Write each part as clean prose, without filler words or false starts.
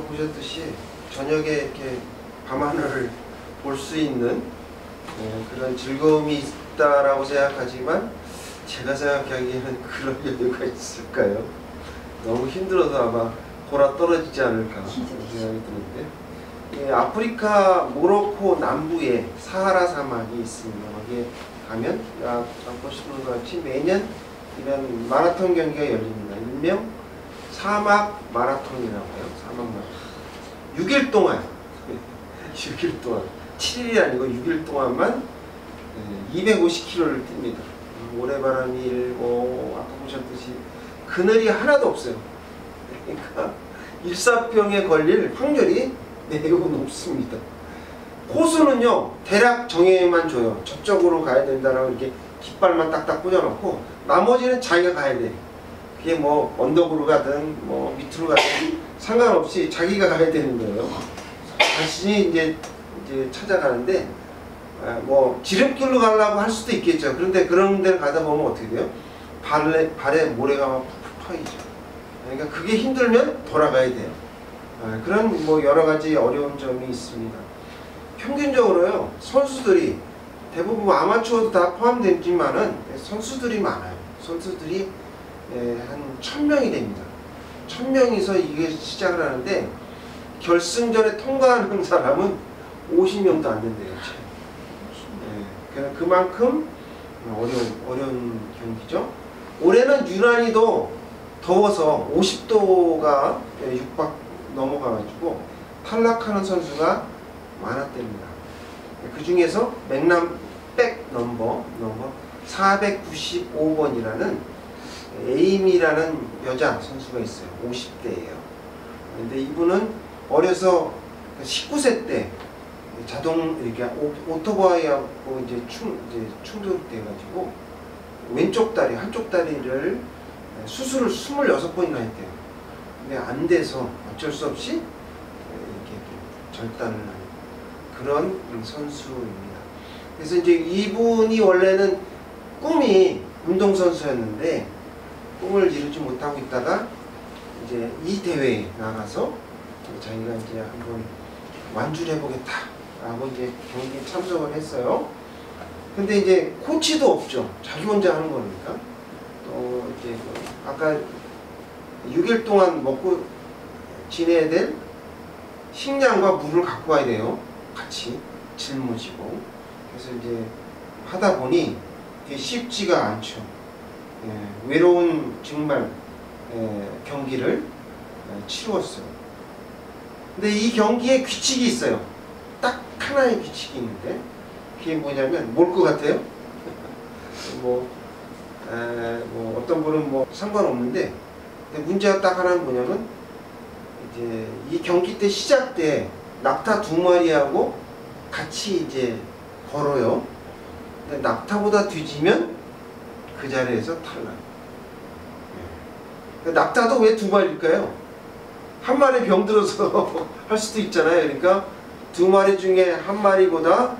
보셨듯이 저녁에 이렇게 밤하늘을 볼 수 있는 그런 즐거움이 있다라고 생각하지만 제가 생각하기에는 그런 여유가 있을까요? 너무 힘들어서 아마 골아 떨어지지 않을까 생각이 드는데, 아프리카 모로코 남부에 사하라 사막이 있습니다. 거기에 가면 보시는 것 같이 매년 이런 마라톤 경기가 열립니다. 일명 사막 마라톤이라고 해요. 사막 마라톤. 6일 동안 6일 동안 7일이 아니고 6일 동안만 250km를 뜁니다. 모래바람이 일고 아까 보셨듯이 그늘이 하나도 없어요. 그러니까 일사병에 걸릴 확률이 매우 높습니다. 코스는요 대략 정해만 줘요. 저쪽으로 가야 된다라고 이렇게 깃발만 딱딱 꽂아놓고 나머지는 자기가 가야 돼. 그게 뭐 언덕으로 가든 뭐 밑으로 가든 상관없이 자기가 가야 되는 거예요. 자신이 이제 찾아가는데 뭐 지름길로 가려고 할 수도 있겠죠. 그런데 그런 데를 가다 보면 어떻게 돼요? 발에 모래가 막 푹푹 파이죠. 그러니까 그게 힘들면 돌아가야 돼요. 그런 뭐 여러 가지 어려운 점이 있습니다. 평균적으로요 선수들이 대부분 아마추어도 다 포함되지만은 선수들이 많아요. 선수들이 한 1000명이 됩니다. 1000명이서 이게 시작을 하는데 결승전에 통과하는 사람은 50명도 안 된대요. 그만큼 어려운 경기죠. 올해는 유난히도 더워서 50도가 육박 넘어가가지고 탈락하는 선수가 많았답니다. 그 중에서 맥남백 넘버 495번이라는 에이미라는 여자 선수가 있어요. 50대예요. 근데 이분은 어려서 19세 때 이렇게 오토바이하고 이제 충돌돼가지고 왼쪽 다리, 한쪽 다리를 수술을 26번이나 했대요. 근데 안 돼서 어쩔 수 없이 이렇게 절단을 하는 그런 선수입니다. 그래서 이제 이분이 원래는 꿈이 운동선수였는데 꿈을 이루지 못하고 있다가 이제 이 대회에 나가서 자기가 이제 한번 완주를 해보겠다라고 이제 경기에 참석을 했어요. 근데 이제 코치도 없죠. 자기 혼자 하는 거니까. 또 이제 아까 6일 동안 먹고 지내야 될 식량과 물을 갖고 와야 돼요. 같이 짊어지고. 그래서 이제 하다 보니 되게 쉽지가 않죠. 외로운 정말 경기를 치루었어요. 근데 이 경기에 규칙이 있어요. 딱 하나의 규칙이 있는데 그게 뭐냐면 뭘 것 같아요? 뭐 어떤 분은 뭐 상관없는데 문제가 딱 하나는 뭐냐면 이제 이 경기 때 시작 때 낙타 2마리하고 같이 이제 걸어요. 근데 낙타보다 뒤지면 그 자리에서 탈락. 낙타도 왜 2마리일까요? 한 마리 병들어서 할 수도 있잖아요. 그러니까 2마리 중에 한 마리보다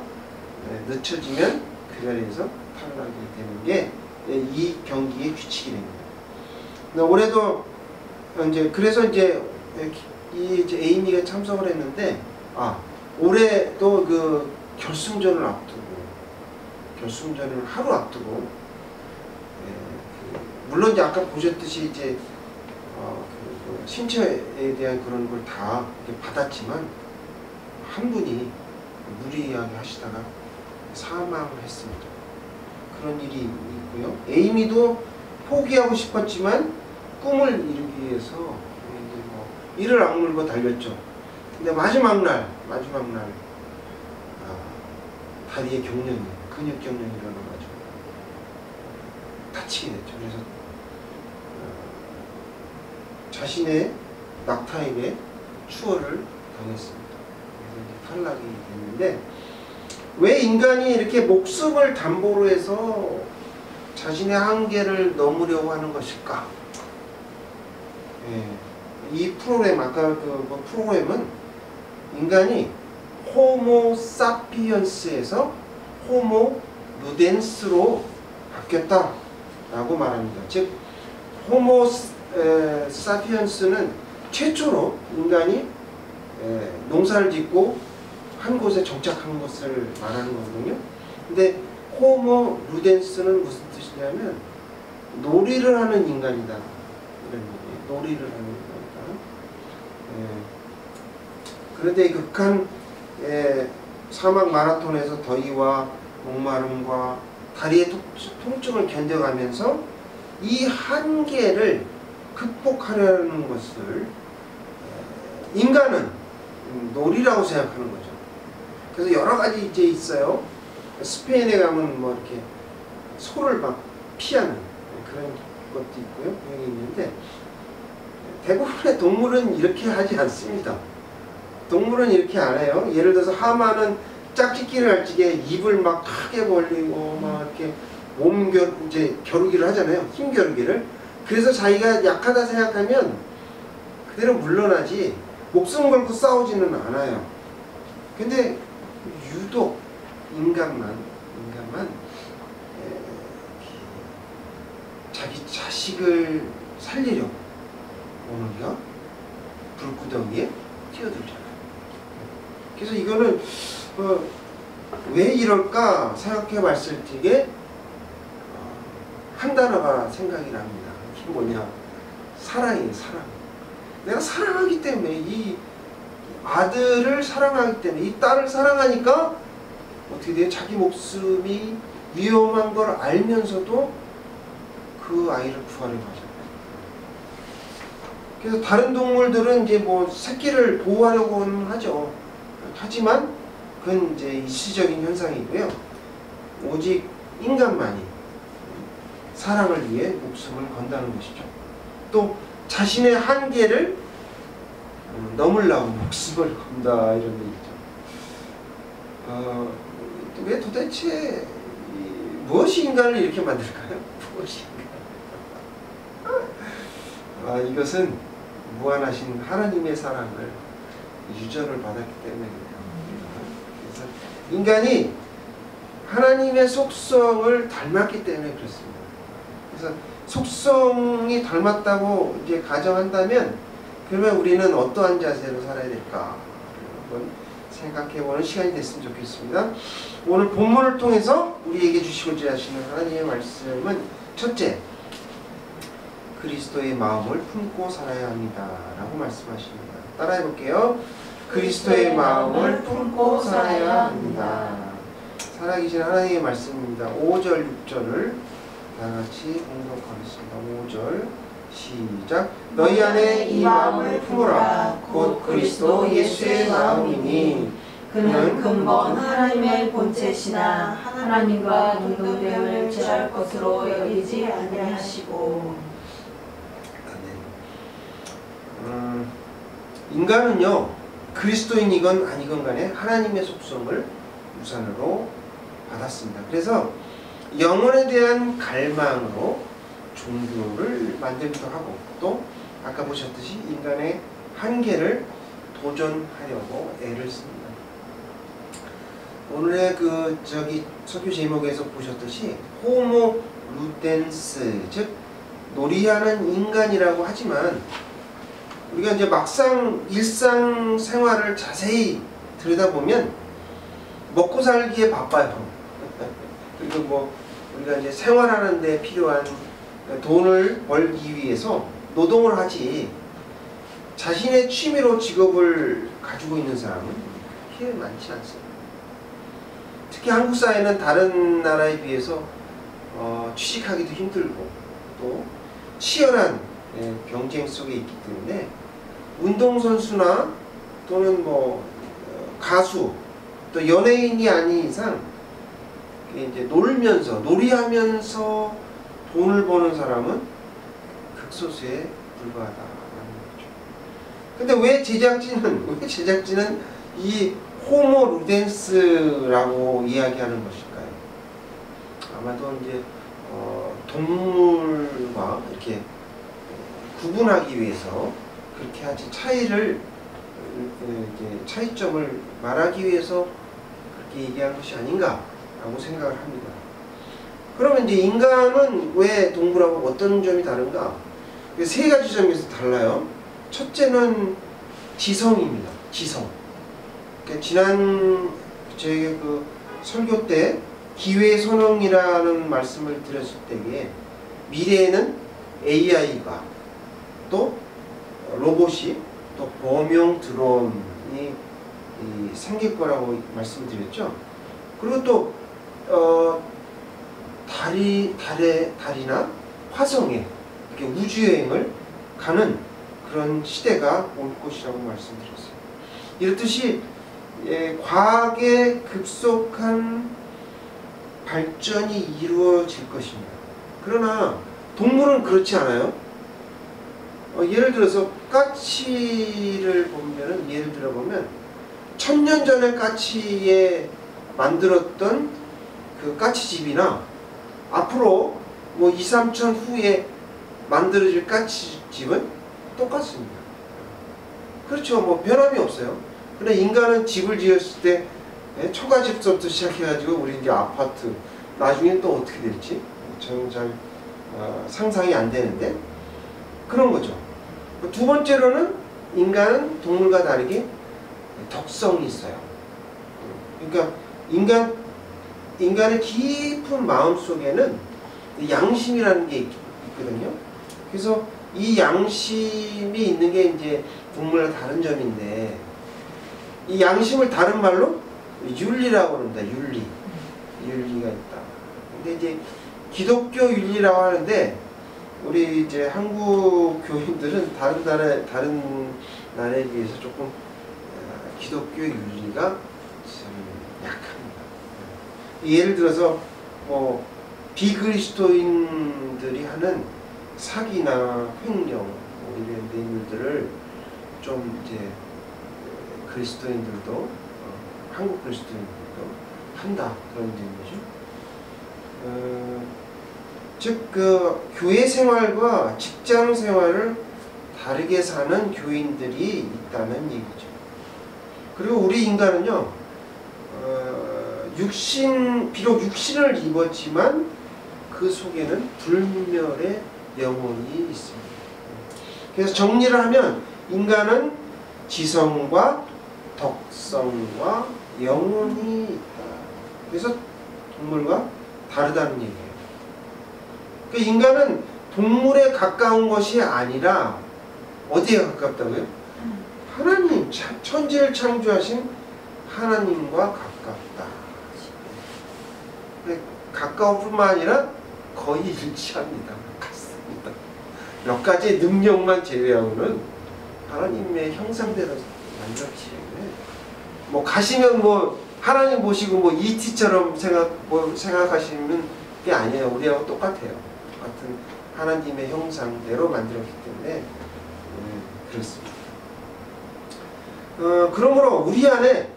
늦춰지면 그 자리에서 탈락이 되는 게 이 경기의 규칙이 됩니다. 올해도 이제 그래서 이제 에이미가 참석을 했는데 올해도 그 결승전을 하루 앞두고 물론 이제 아까 보셨듯이 이제 신체에 대한 그런 걸 다 받았지만 한 분이 무리하게 하시다가 사망을 했습니다. 그런 일이 있고요. 에이미도 포기하고 싶었지만 꿈을 이루기 위해서 이를 악물고 달렸죠. 근데 마지막 날 다리에 근육 경련이 일어나가지고 다치게 됐죠. 그래서 자신의 낙타에게 추월을 당했습니다. 그래서 이제 탈락이 됐는데 왜 인간이 이렇게 목숨을 담보로 해서 자신의 한계를 넘으려고 하는 것일까? 이 프로그램 아까 그 프로그램은 인간이 호모 사피언스에서 호모 루덴스로 바뀌었다라고 말합니다. 즉 호모 사피언스는 최초로 인간이 농사를 짓고 한 곳에 정착한 것을 말하는 거거든요. 근데 호모 루덴스는 무슨 뜻이냐면 놀이를 하는 인간이다. 이런 얘기예요. 놀이를 하는 인간이다. 그런데 이 극한 사막 마라톤에서 더위와 목마름과 다리의 통증을 견뎌가면서 이 한계를 극복하려는 것을 인간은 놀이라고 생각하는 거죠. 그래서 여러 가지 이제 있어요. 스페인에 가면 뭐 이렇게 소를 막 피하는 그런 것도 있고요. 여기 있는데 대부분의 동물은 이렇게 하지 않습니다. 동물은 이렇게 안 해요. 예를 들어서 하마는 짝짓기를 할 적에 입을 막 크게 벌리고 막 이렇게 이제 겨루기를 하잖아요. 힘 겨루기를. 그래서 자기가 약하다 생각하면 그대로 물러나지 목숨 걸고 싸우지는 않아요. 근데 유독 인간만 자기 자식을 살리려고 오늘요 불구덩이에 뛰어들잖아요. 그래서 이거는 왜 이럴까 생각해 봤을 적에 한 단어가 생각이 납니다. 이게 뭐냐? 사랑이에요. 사랑. 내가 사랑하기 때문에 이 아들을 사랑하기 때문에 이 딸을 사랑하니까 어떻게 돼요? 자기 목숨이 위험한 걸 알면서도 그 아이를 구하려고 하잖아요. 그래서 다른 동물들은 이제 뭐 새끼를 보호하려고는 하죠. 하지만 그건 이제 일시적인 현상이고요. 오직 인간만이 사랑을 위해 목숨을 건다는 것이죠. 또 자신의 한계를 넘으려고 목숨을 건다 이런 얘기죠. 왜 도대체 무엇이 인간을 이렇게 만들까요? 무엇이 인간? 이것은 무한하신 하나님의 사랑을 유전을 받았기 때문입니다. 그래서 인간이 하나님의 속성을 닮았기 때문에 그렇습니다. 그래서 속성이 닮았다고 이제 가정한다면 그러면 우리는 어떠한 자세로 살아야 될까? 한번 생각해보는 시간이 됐으면 좋겠습니다. 오늘 본문을 통해서 우리에게 주시고자 하시는 하나님의 말씀은 첫째, 그리스도의 마음을 품고 살아야 합니다. 라고 말씀하십니다. 따라해 볼게요. 그리스도의 마음을 품고 살아야 합니다. 살아계신 하나님의 말씀입니다. 5절, 6절을 다같이 공독하겠습니다. 5절 시작. 너희 안에 이 마음을 품으라. 곧 그리스도 예수의 마음이니 그는 근본 하나님의 본체시나 하나님과 동등됨을 취할 것으로 여기지 아니하시고. 인간은요 그리스도인이건 아니건 간에 하나님의 속성을 우선으로 받았습니다. 그래서 영혼에 대한 갈망으로 종교를 만들기도 하고 또 아까 보셨듯이 인간의 한계를 도전하려고 애를 씁니다. 오늘의 설교 제목에서 보셨듯이 호모 루덴스, 즉 놀이하는 인간이라고 하지만 우리가 이제 막상 일상생활을 자세히 들여다보면 먹고 살기에 바빠요. 그리고 뭐 우리가 이제 생활하는 데 필요한 돈을 벌기 위해서 노동을 하지 자신의 취미로 직업을 가지고 있는 사람은 그렇게 많지 않습니다. 특히 한국 사회는 다른 나라에 비해서 취직하기도 힘들고 또 치열한 경쟁 속에 있기 때문에 운동선수나 또는 뭐 가수 또 연예인이 아닌 이상 이제 놀이하면서 돈을 버는 사람은 극소수에 불과하다라는 거죠. 근데 왜 제작진은 이 호모 루덴스라고 이야기하는 것일까요? 아마도 이제 동물과 이렇게 구분하기 위해서 그렇게 하지 차이점을 말하기 위해서 그렇게 얘기한 것이 아닌가라고 생각을 합니다. 그러면 이제 인간은 왜 동물하고 어떤 점이 다른가? 세 가지 점에서 달라요. 첫째는 지성입니다. 지성. 그러니까 지난 저에게 그 설교 때 기회의 선언이라는 말씀을 드렸을 때에 미래에는 AI가 또 로봇이 또 범용 드론이 생길 거라고 말씀드렸죠. 그리고 또 달이나 화성에 이렇게 우주여행을 가는 그런 시대가 올 것이라고 말씀드렸어요. 이렇듯이 과학의 급속한 발전이 이루어질 것입니다. 그러나 동물은 그렇지 않아요. 예를 들어서 까치를 보면은, 예를 들어보면 1000년 전에 까치에 만들었던 그 까치집이나 앞으로 뭐 2, 3천 후에 만들어질 까치집은 똑같습니다. 그렇죠. 뭐 변함이 없어요. 근데 인간은 집을 지었을 때 초가집부터 시작해가지고 우리 이제 아파트, 나중엔 또 어떻게 될지 저는 잘 상상이 안 되는데 그런 거죠. 두 번째로는 인간은 동물과 다르게 덕성이 있어요. 그러니까 인간의 깊은 마음 속에는 양심이라는 게 있거든요. 그래서 이 양심이 있는 게 이제 동물과 다른 점인데, 이 양심을 다른 말로 윤리라고 합니다. 윤리가 있다. 근데 이제 기독교 윤리라고 하는데, 우리 이제 한국 교인들은 다른 나라에 비해서 조금 기독교 윤리가 좀 약합니다. 예를 들어서 뭐 비그리스도인들이 하는 사기나 횡령 이런 내용들을 좀 이제 그리스도인들도 한국 그리스도인들도 한다, 그런 의미죠. 즉 그 교회 생활과 직장 생활을 다르게 사는 교인들이 있다는 얘기죠. 그리고 우리 인간은요, 비록 육신을 입었지만 그 속에는 불멸의 영혼이 있습니다. 그래서 정리를 하면 인간은 지성과 덕성과 영혼이 있다. 그래서 동물과 다르다는 얘기예요. 그러니까 인간은 동물에 가까운 것이 아니라 어디에 가깝다고요? 하나님, 천지를 창조하신 하나님과 가깝다. 가까울 뿐만 아니라 거의 일치합니다. 같습니다. 몇 가지 능력만 제외하고는 하나님의 형상대로 만들었지. 뭐 가시면 뭐 하나님 보시고 뭐 ET처럼 생각하시는 게 아니에요. 우리하고 똑같아요. 같은 하나님의 형상대로 만들었기 때문에 그렇습니다. 그러므로 우리 안에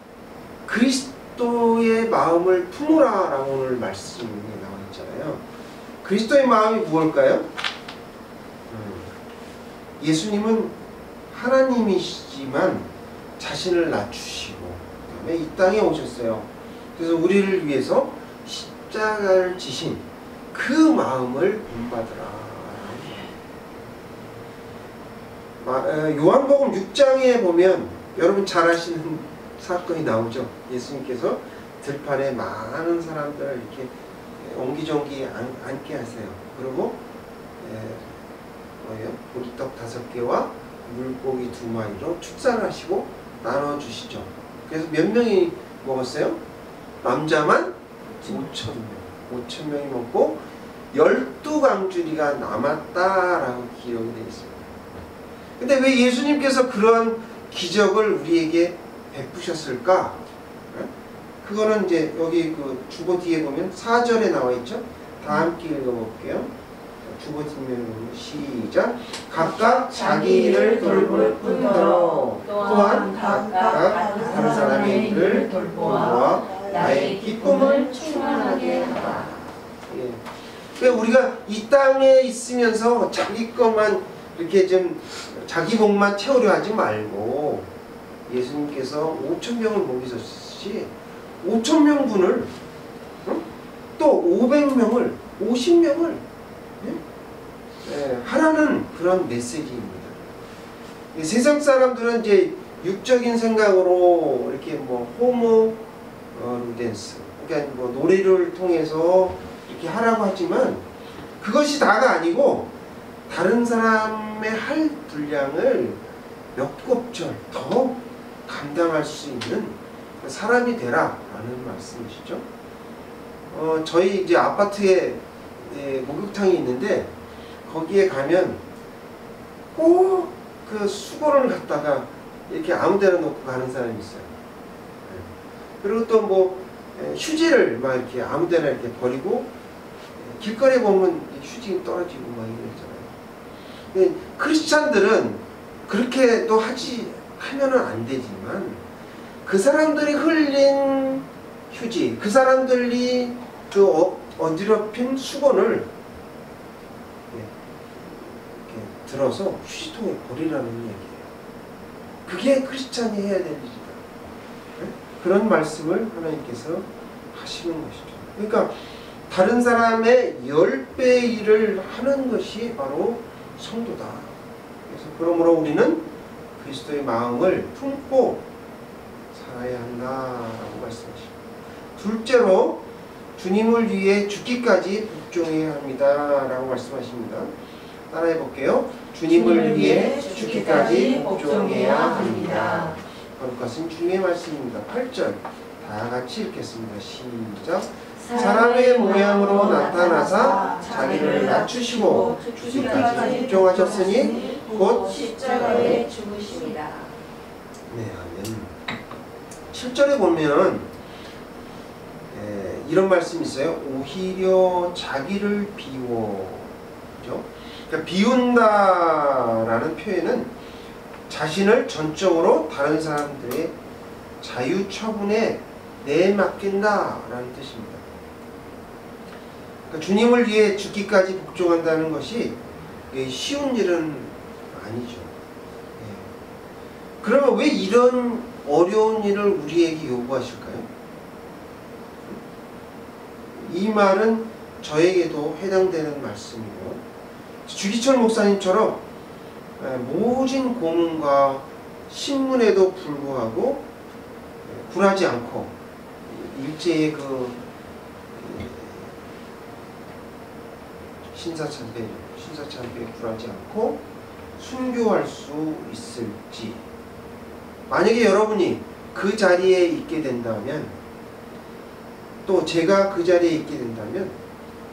그리스도의 마음을 품으라라고 오늘 말씀이 나와 있잖아요. 그리스도의 마음이 무엇일까요? 예수님은 하나님이시지만 자신을 낮추시고 그다음에 이 땅에 오셨어요. 그래서 우리를 위해서 십자가를 지신 그 마음을 본받으라. 요한복음 6장에 보면 여러분 잘 아시는 사건이 나오죠. 예수님께서 들판에 많은 사람들을 이렇게 옹기종기 앉게 하세요. 그리고 보리떡 5개와 물고기 2마리로 축사를 하시고 나눠주시죠. 그래서 몇 명이 먹었어요? 남자만 5,000명이 먹고 12강줄이가 남았다라고 기록이 되어 있습니다. 근데 왜 예수님께서 그런 기적을 우리에게 베푸셨을까? 그거는 이제 여기 그 주보 뒤에 보면 4절에 나와 있죠. 다 함께 읽어볼게요. 주보 뒷면을 보면 시작. 각각 자기 일을 돌볼 뿐더러 또한 각각 다른 사람의 일을 돌보아 나의 기쁨을 충만하게 하라. 예. 그러니까 우리가 이 땅에 있으면서 자기 것만 이렇게 좀 자기 목만 채우려 하지 말고 예수님께서 5,000명을 먹이셨듯이 5,000명분을 또 500명을 50명을 하라는 그런 메시지입니다. 세상 사람들은 이제 육적인 생각으로 이렇게 뭐 호모 루덴스, 그러니까 뭐 노래를 통해서 이렇게 하라고 하지만 그것이 다가 아니고 다른 사람의 할 분량을 몇 곱절 더 감당할 수 있는 사람이 되라라는 말씀이시죠. 저희 이제 아파트에 목욕탕이 있는데 거기에 가면 꼭 그 수건을 갖다가 이렇게 아무데나 놓고 가는 사람이 있어요. 그리고 또 뭐 휴지를 막 이렇게 아무데나 이렇게 버리고 길거리에 보면 휴지 떨어지고 막 이러잖아요. 크리스찬들은 그렇게도 하면은 안 되지만 그 사람들이 흘린 휴지, 그 사람들이 그 어지럽힌 수건을 이렇게 들어서 휴지통에 버리라는 얘기예요. 그게 크리스찬이 해야 될 일이다. 그런 말씀을 하나님께서 하시는 것이죠. 그러니까 다른 사람의 10배 일을 하는 것이 바로 성도다. 그래서 그러므로 우리는 그리스도의 마음을 품고 살아야 한다라고 말씀하십니다. 둘째로 주님을 위해 죽기까지 복종해야 합니다 라고 말씀하십니다. 따라해 볼게요. 주님을 위해 죽기까지 복종해야 합니다. 거룩하신 주님의 말씀입니다. 8절 다 같이 읽겠습니다. 시작. 사람의 모양으로 나타나사 자기를 낮추시고 죽기까지 복종하셨으니 곧 십자가에 죽으십니다. 네, 아멘. 7절에 보면 이런 말씀이 있어요. 오히려 자기를 비워. 그죠? 그러니까 비운다라는 표현은 자신을 전적으로 다른 사람들의 자유 처분에 내맡긴다라는 뜻입니다. 그러니까 주님을 위해 죽기까지 복종한다는 것이 쉬운 일은 아니죠. 그러면 왜 이런 어려운 일을 우리에게 요구하실까요? 이 말은 저에게도 해당되는 말씀이고, 주기철 목사님처럼 모진 고문과 신문에도 불구하고 굴하지 않고 일제의 그 신사참배에 굴하지 않고 순교할 수 있을지, 만약에 여러분이 그 자리에 있게 된다면, 또 제가 그 자리에 있게 된다면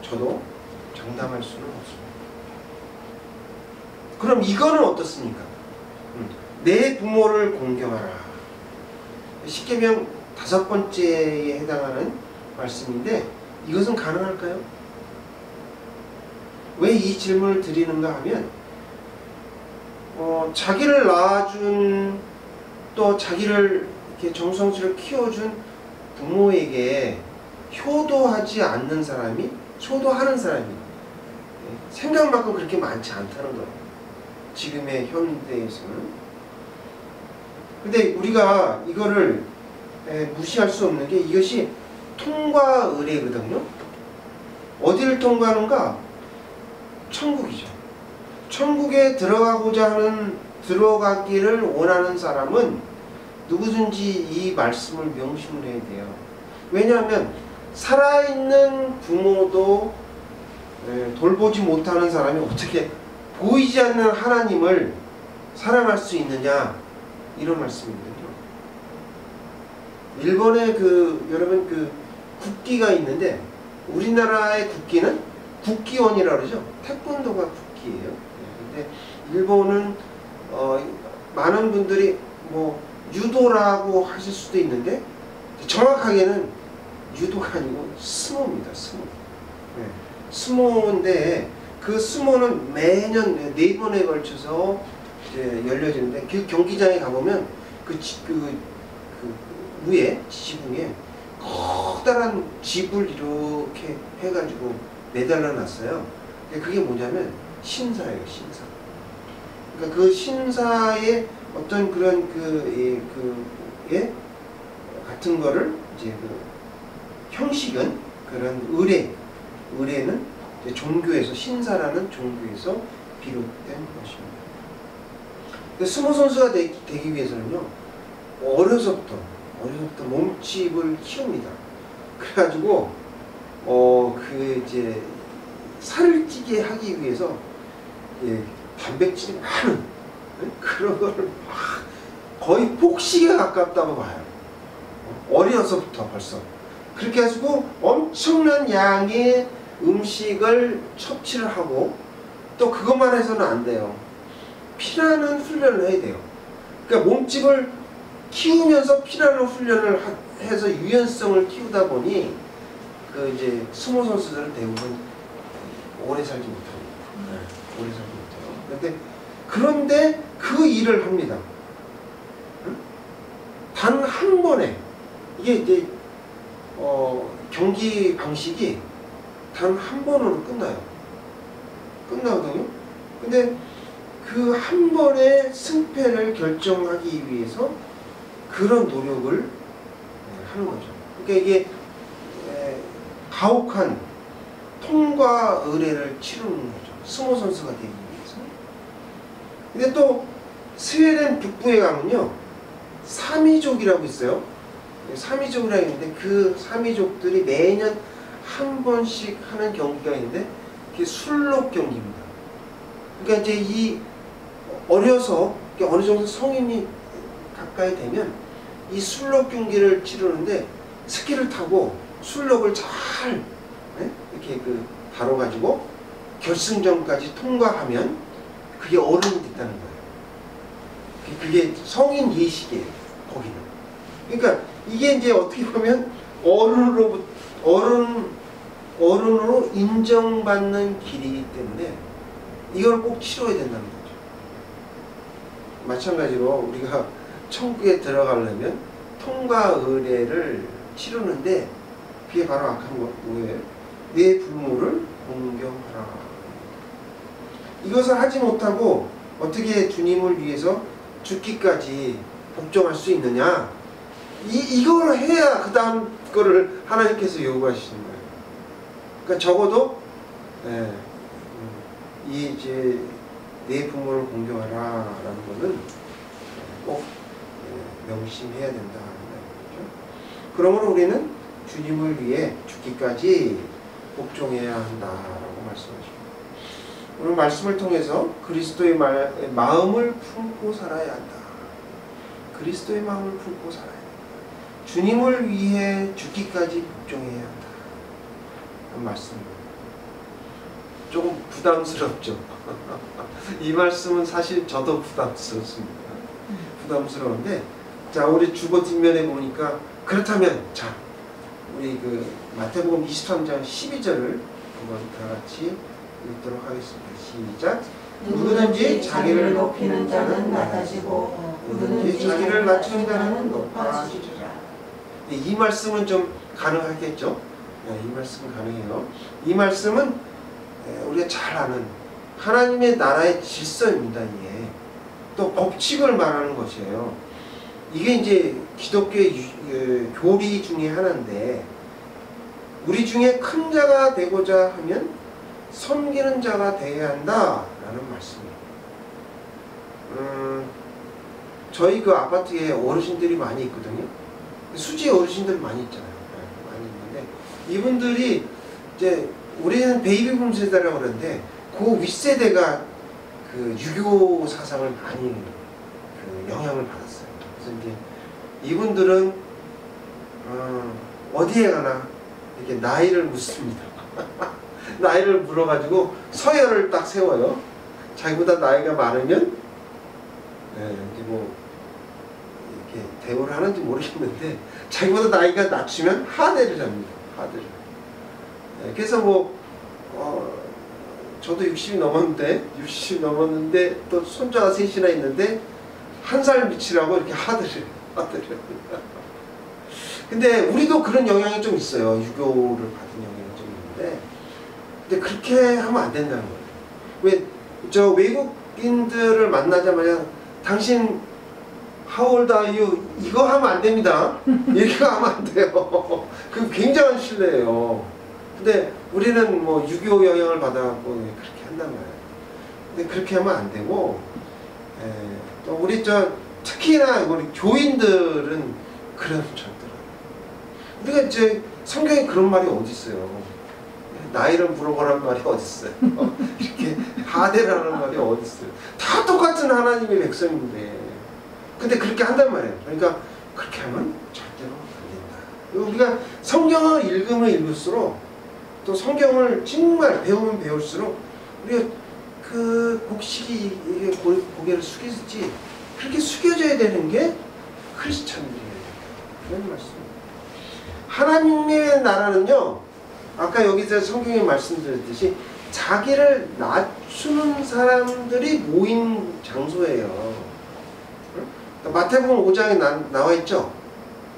저도 장담할 수는 없습니다. 그럼 이거는 어떻습니까? 내 부모를 공경하라. 십계명 5번째에 해당하는 말씀인데 이것은 가능할까요? 왜 이 질문을 드리는가 하면 자기를 낳아준, 또 자기를 이렇게 정성스레 키워준 부모에게 효도하지 않는 사람이, 효도하는 사람이 생각만큼 그렇게 많지 않다는 거예요. 지금의 현대에서는. 근데 우리가 이거를 무시할 수 없는 게, 이것이 통과 의례거든요. 어디를 통과하는가? 천국이죠. 천국에 들어가기를 원하는 사람은 누구든지 이 말씀을 명심을 해야 돼요. 왜냐하면 살아있는 부모도 돌보지 못하는 사람이 어떻게 보이지 않는 하나님을 사랑할 수 있느냐, 이런 말씀이거든요. 일본에 여러분 국기가 있는데, 우리나라의 국기는 국기원이라고 그러죠. 태권도가 국기예요. 근데 일본은 많은 분들이 뭐 유도라고 하실 수도 있는데, 정확하게는 유도가 아니고 스모입니다. 스모. 스모인데, 그 스모는 매년 4번에 걸쳐서 이제 열려지는데, 그 경기장에 가보면 그 위에 지붕에 커다란 집을 이렇게 해가지고 매달려 놨어요. 그게 뭐냐면 신사예요, 신사. 그러니까 그 신사의 어떤 그런 같은 거를 이제 형식은 그런 의례는 종교에서, 신사라는 종교에서 비롯된 것입니다. 스모 선수가 되기 위해서는요, 어려서부터 몸집을 키웁니다. 그래가지고 이제 살을 찌게 하기 위해서 단백질이 많은 그런 거를 막 거의 폭식에 가깝다고 봐요. 어려서부터 벌써 그렇게 해가지고 엄청난 양의 음식을 섭취를 하고 또 그것만 해서는 안 돼요. 피라는 훈련을 해야 돼요. 그러니까 몸집을 키우면서 피라는 훈련을 해서 유연성을 키우다 보니 이제 스모 선수들은 대부분 오래 살지 못합니다. 오래 살지 못해요. 그런데 그 일을 합니다. 단 한 번에 이게 이제 경기 방식이 단 한 번으로 끝나거든요. 근데 그 한 번의 승패를 결정하기 위해서 그런 노력을 하는 거죠. 그러니까 이게 가혹한 통과 의례를 치르는 거죠. 스모 선수가 되기 위해서. 근데 또 스웨덴 북부에 가면요, 사미족이라고 있어요. 사미족이라고 있는데 그 사미족들이 매년 한 번씩 하는 경기가 있는데 그게 술록 경기입니다. 그러니까 이제 이 어려서 어느 정도 성인이 가까이 되면 이 술록 경기를 치르는데 스키를 타고 술록을 잘 이렇게 다뤄가지고 결승전까지 통과하면 그게 어른이 됐다는 거예요. 그게 성인 예식이에요. 거기는. 그러니까 이게 이제 어떻게 보면 어른으로 인정받는 길이기 때문에 이걸 꼭 치러야 된다는 거죠. 마찬가지로 우리가 천국에 들어가려면 통과 의례를 치르는데 그게 바로 아까 뭐예요? 내 부모를 공경하라. 이것을 하지 못하고 어떻게 주님을 위해서 죽기까지 복종할 수 있느냐? 이걸 해야 그 다음 거를 하나님께서 요구하시는 거예요. 그러니까 적어도 이제 내 부모를 공경하라라는 거는 꼭 명심해야 된다는 거죠. 그러므로 우리는 주님을 위해 죽기까지 복종해야 한다라고 말씀하십니다. 오늘 말씀을 통해서 그리스도의 마음을 품고 살아야 한다. 그리스도의 마음을 품고 살아야 한다. 주님을 위해 죽기까지 복종해야 한다. 그런 말씀입니다. 조금 부담스럽죠. 이 말씀은 사실 저도 부담스럽습니다. 부담스러운데, 자, 우리 주보 뒷면에 보니까 그렇다면, 자, 우리 마태복음 23장 12절을 한번 다 같이 읽도록 하겠습니다. 시작. 누구든지 자기를 높이는 자는 낮아지고 누구든지 자기를 낮추는 자는 높아지리라. 이 말씀은 좀 가능하겠죠? 이 말씀은 가능해요. 이 말씀은 우리가 잘 아는 하나님의 나라의 질서입니다. 이게 또 법칙을 말하는 것이에요. 이게 이제 기독교의 교리 중에 하나인데, 우리 중에 큰 자가 되고자 하면 섬기는 자가 되어야 한다라는 말씀이에요. 저희 아파트에 어르신들이 많이 있거든요. 수지 어르신들 많이 있잖아요. 많이 있는데 이분들이 이제 우리는 베이비붐 세대라고 그러는데 그 윗세대가 유교 사상을 많이 영향을 받았어요. 그래서 이제 이분들은 어디에 가나 이렇게 나이를 묻습니다. 나이를 물어가지고 서열을 딱 세워요. 자기보다 나이가 많으면 이제 뭐 이렇게 대우를 하는지 모르겠는데 자기보다 나이가 낮추면 하대를 합니다. 하대를. 그래서 뭐 저도 60이 넘었는데 또 손자가 셋이나 있는데 한 살 밑이라고 이렇게 하대를. 근데 우리도 그런 영향이 좀 있어요. 유교를 받은 영향이 좀 있는데, 근데 그렇게 하면 안 된다는 거예요. 왜 저 외국인들을 만나자마자 당신 how old are you? 이거 하면 안 됩니다. 이렇게 하면 안 돼요. 그 굉장한 신뢰예요. 근데 우리는 뭐 유교 영향을 받아갖고 그렇게 한단 말이에요. 근데 그렇게 하면 안 되고, 또 우리 특히나 우리 교인들은 그런 절대로. 우리가 이제 성경에 그런 말이 어디 있어요? 나이를 물어보라는 말이 어디 있어요? 이렇게 하대라는 말이 어디 있어요? 다 똑같은 하나님의 백성인데, 근데 그렇게 한단 말이에요. 그러니까 그렇게 하면 절대로 안 된다. 우리가 성경을 읽으면 읽을수록, 또 성경을 정말 배우면 배울수록 우리가 그 곡식이 고개를 숙이지, 그렇게 숙여져야 되는 게 크리스찬들이에요. 그런 말씀입니다. 하나님의 나라는요, 아까 여기서 성경에 말씀드렸듯이 자기를 낮추는 사람들이 모인 장소예요. 마태복음 5장에 나와 있죠.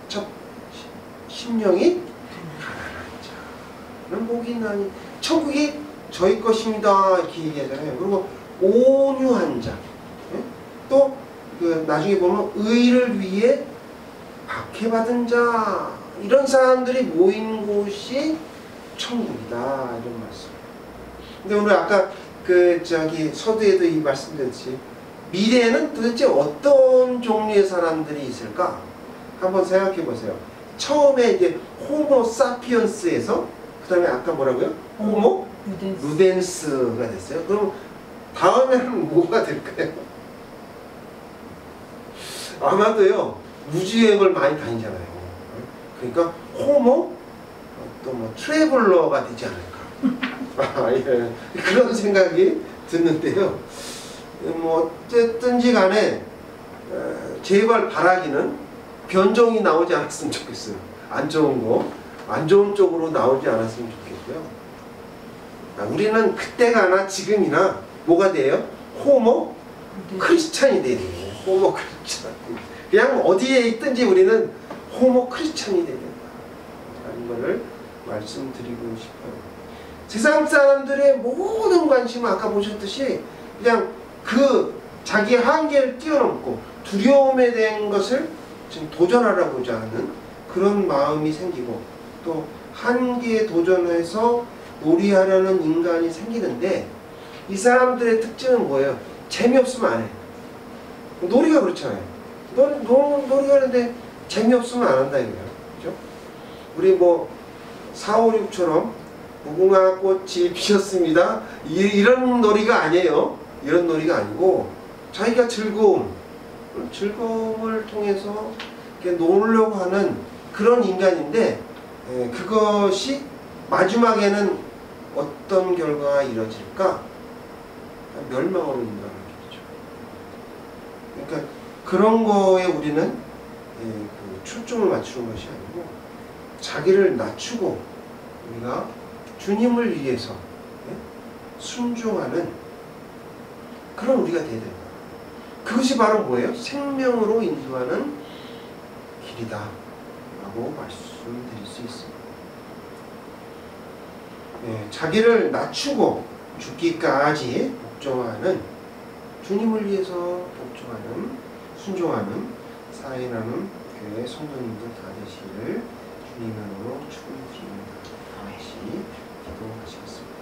첫 심령이 가난한 자는 복이 있나니 천국이 저희 것입니다, 이렇게 얘기하잖아요. 그리고 온유한 자, 또 그 나중에 보면 의를 위해 박해받은 자, 이런 사람들이 모인 곳이 천국이다, 이런 말씀. 근데 오늘 아까 서두에도 이 말씀드렸지, 미래에는 도대체 어떤 종류의 사람들이 있을까? 한번 생각해 보세요. 처음에 이제 호모 사피언스에서, 그 다음에 아까 뭐라고요? 호모 루덴스가 됐어요. 그럼 다음에는 뭐가 될까요? 아마도요, 우주여행을 많이 다니잖아요. 그러니까 호모, 또 뭐 트래블러가 되지 않을까. 예. 그런 생각이 드는데요. 뭐 어쨌든지 간에 제발 바라기는 변종이 나오지 않았으면 좋겠어요. 안 좋은 거, 안 좋은 쪽으로 나오지 않았으면 좋겠고요. 우리는 그때가나 지금이나 뭐가 돼요? 호모 크리스찬이 돼야 돼요. 호모 크리스찬. 그냥 어디에 있든지 우리는 호모 크리스찬이 돼야 된다, 라는 것을 말씀드리고 싶어요. 세상 사람들의 모든 관심은 아까 보셨듯이 그냥 그 자기의 한계를 뛰어넘고 두려움에 대한 것을 지금 도전하려고자 하는 그런 마음이 생기고, 또 한계에 도전해서 놀이하려는 인간이 생기는데, 이 사람들의 특징은 뭐예요? 재미없으면 안 해. 놀이가 그렇잖아요. 놀이가 하는데 재미없으면 안 한다 이거예요. 그죠? 우리 뭐 4, 5, 6처럼 무궁화 꽃이 피었습니다, 이런 놀이가 아니에요. 이런 놀이가 아니고 자기가 즐거움을 통해서 이렇게 놀려고 하는 그런 인간인데, 그것이 마지막에는 어떤 결과가 이뤄질까? 멸망으로 인도하겠죠. 그러니까 그런 거에 우리는 초점을 맞추는 것이 아니고 자기를 낮추고 우리가 주님을 위해서 순종하는 그런 우리가 되어야 된다. 그것이 바로 뭐예요? 생명으로 인도하는 길이다 라고 말씀드릴 수 있습니다. 자기를 낮추고 죽기까지 복종하는, 주님을 위해서 복종하는, 순종하는 사인하는 교회 성도님들 다 되시기를 주님으로 축원드립니다. 다시 기도하시겠습니다.